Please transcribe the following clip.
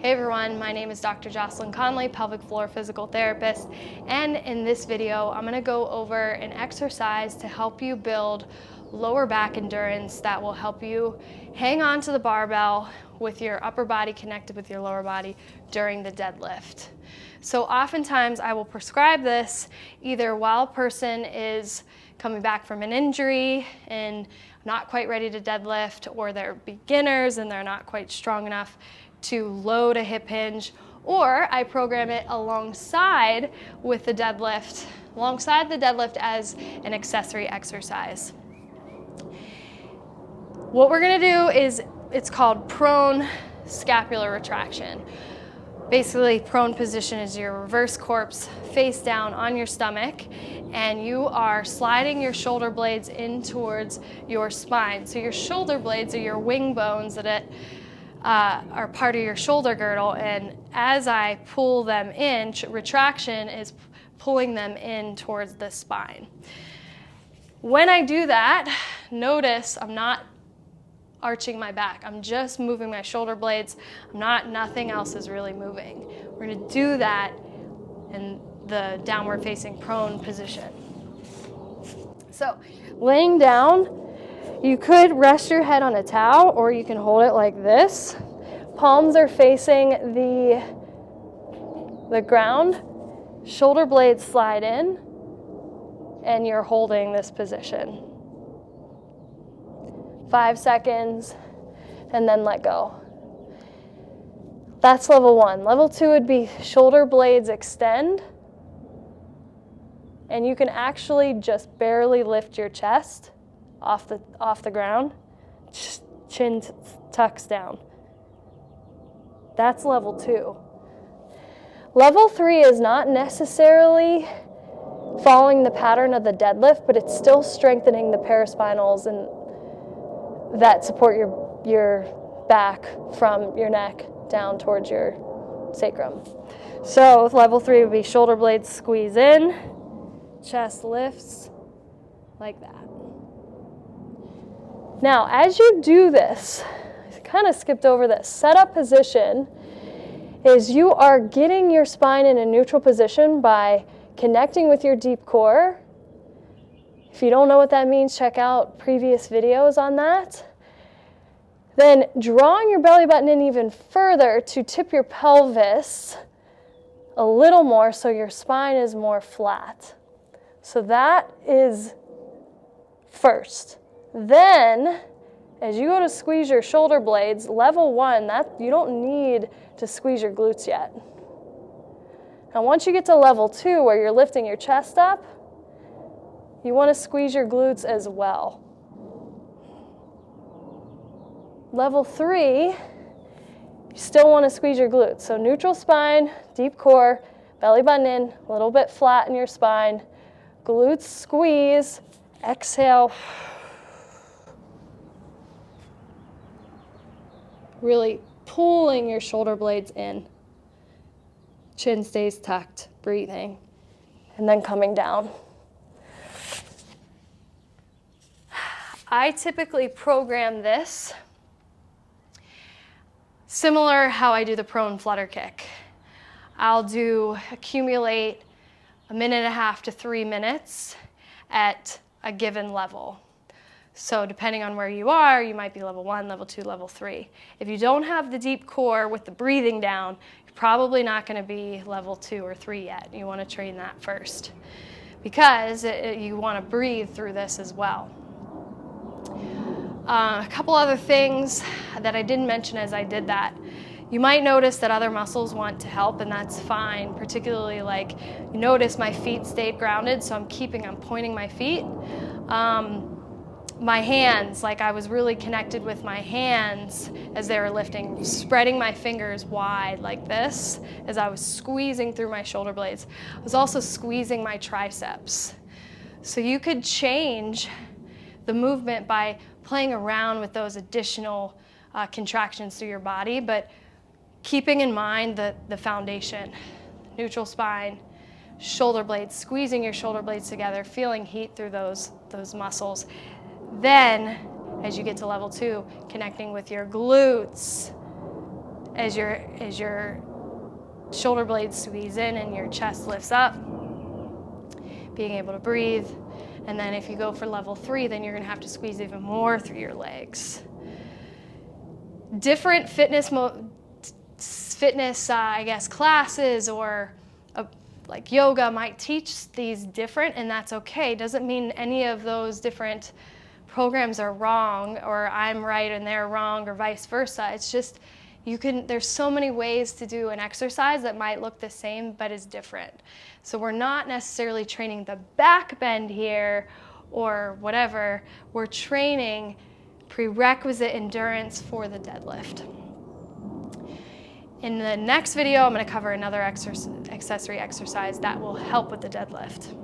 Hey everyone, my name is Dr. Jocelyn Conley, pelvic floor physical therapist, and in this video I'm going to go over an exercise to help you build lower back endurance that will help you hang on to the barbell with your upper body connected with your lower body during the deadlift. So oftentimes I will prescribe this either while a person is coming back from an injury and not quite ready to deadlift, or they're beginners and they're not quite strong enough to load a hip hinge, or I program it alongside with the deadlift, as an accessory exercise. What we're gonna do is, it's called prone scapular retraction. Basically, prone position is your reverse corpse face down on your stomach, and you are sliding your shoulder blades in towards your spine. So your shoulder blades are your wing bones that are part of your shoulder girdle, and as I pull them in, retraction is pulling them in towards the spine. When I do that, notice I'm not arching my back. I'm just moving my shoulder blades. Nothing else is really moving. We're gonna do that in the downward facing prone position. So, laying down, you could rest your head on a towel, or you can hold it like this. Palms are facing the ground. Shoulder blades slide in, and you're holding this position. 5 seconds, and then let go. That's level 1. Level 2 would be shoulder blades extend, and you can actually just barely lift your chest off the ground. Chin tucks down. That's level 2. Level 3 is not necessarily following the pattern of the deadlift, but it's still strengthening the paraspinals and that support your back from your neck down towards your sacrum. So level 3 would be shoulder blades squeeze in, chest lifts like that. Now, as you do this, I kind of skipped over this. Setup position is you are getting your spine in a neutral position by connecting with your deep core. If you don't know what that means, check out previous videos on that. Then drawing your belly button in even further to tip your pelvis a little more so your spine is more flat. So that is first. Then, as you go to squeeze your shoulder blades, level 1, you don't need to squeeze your glutes yet. Now, once you get to level 2, where you're lifting your chest up, you want to squeeze your glutes as well. Level 3, you still want to squeeze your glutes. So neutral spine, deep core, belly button in, a little bit flat in your spine, glutes squeeze, exhale. Really pulling your shoulder blades in. Chin stays tucked, breathing, and then coming down. I typically program this similar how I do the prone flutter kick. I'll accumulate 1.5 to 3 minutes at a given level. So depending on where you are, you might be level 1, level 2, level 3. If you don't have the deep core with the breathing down, you're probably not going to be level 2 or 3 yet. You want to train that first, because you want to breathe through this as well. A couple other things that I didn't mention as I did that. You might notice that other muscles want to help, and that's fine, particularly like you notice my feet stayed grounded, so I'm pointing my feet. My hands, like I was really connected with my hands as they were lifting, spreading my fingers wide like this as I was squeezing through my shoulder blades. I was also squeezing my triceps. So you could change the movement by playing around with those additional contractions through your body, but keeping in mind the foundation. Neutral spine, shoulder blades, squeezing your shoulder blades together, feeling heat through those muscles. Then, as you get to level 2, connecting with your glutes as your shoulder blades squeeze in and your chest lifts up, being able to breathe. And then if you go for level 3, then you're gonna have to squeeze even more through your legs. Different fitness, I guess, classes or like yoga might teach these different, and that's okay. Doesn't mean any of those different programs are wrong, or I'm right and they're wrong, or vice versa. It's just there's so many ways to do an exercise that might look the same but is different. So we're not necessarily training the back bend here or whatever. We're training prerequisite endurance for the deadlift. In the next video, I'm going to cover another accessory exercise that will help with the deadlift.